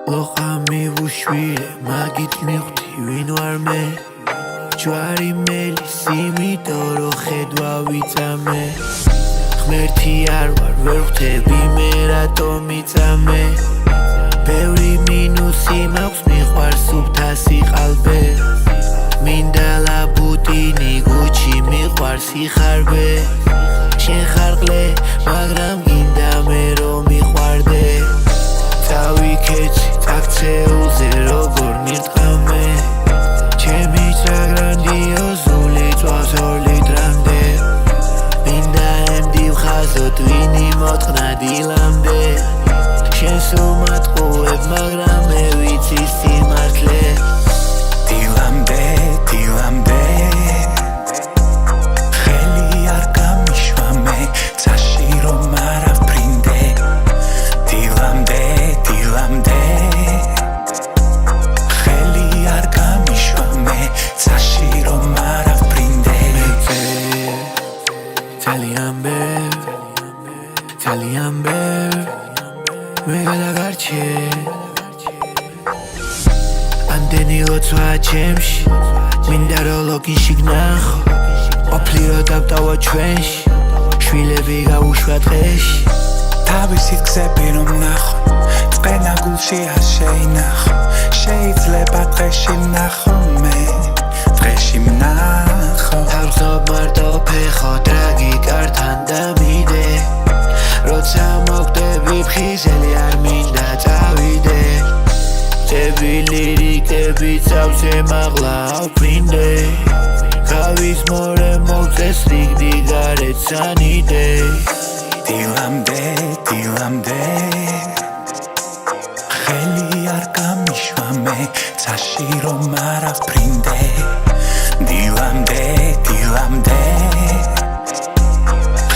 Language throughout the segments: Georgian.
ლოყამი ვუშვირე მაგით მივხვდი ვინ ვარ მე ჯვარი მელის იმიტომ რომ ხედვა ვიწამე ღმერთი არ ვარ ვერ ხვდები მე რატომ იწამე ბევრი მინუსი მაქვს მიყვარს სუფთა სიყალბე მინდა ლაბუტინი გუჩი მიყვარს იხარბე შენ ხარ ყლე მაგრამ გინდა მე რომ მიყვარდე წავიქეცი წაქცეულზე როგორ მირტყამე ჩემი ჭრა გრანდიოზული წვავს 2 ლიტრამდე მინდა ემდივხაზოთ ვინი მოტყნა დილამდე შენს უმატყუებ მაგრამ მე ვიცი სიმართლე დილამდე ხელი არ გამიშვა მე წაში რომ არ ავფრინდე დილამდე ხელი არ გამიშვა მე წაში რომ არ ავფრინდე ძალიან ბევრ მე გადაგარჩე ამდენი ლოცვა ჩემში მინდა რომ ლოგინში გნახო ოფლიო დავტავა ჩვენში შვილები გავუშვა დღეში თავისით გზები რომ ნახო წყენა გულში არ შეინახო შეიძლება დღეში ვნახო მე დღეში ვნახო თავგზნობ მარტო ფეხო დრაგი კართან დამიდე როცა მოგდები ფხიზელი არ მინდა წავიდე წები ლირიკები წავზე მაღლა ავფრინდე გავის მორე მოგწეს რიგდი გარეთ სანიდე დილამდე ხელი არ გამიშვა მე წაში რომ არ ავფრინდე დილამდე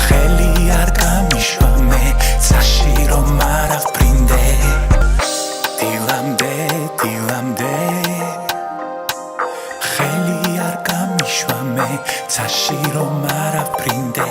ხელი არ გამიშვა მე წაში რომ არ ავფრინდე დილამდე ხელი არ გამიშვა მე წაში რომ არ ავფრინდე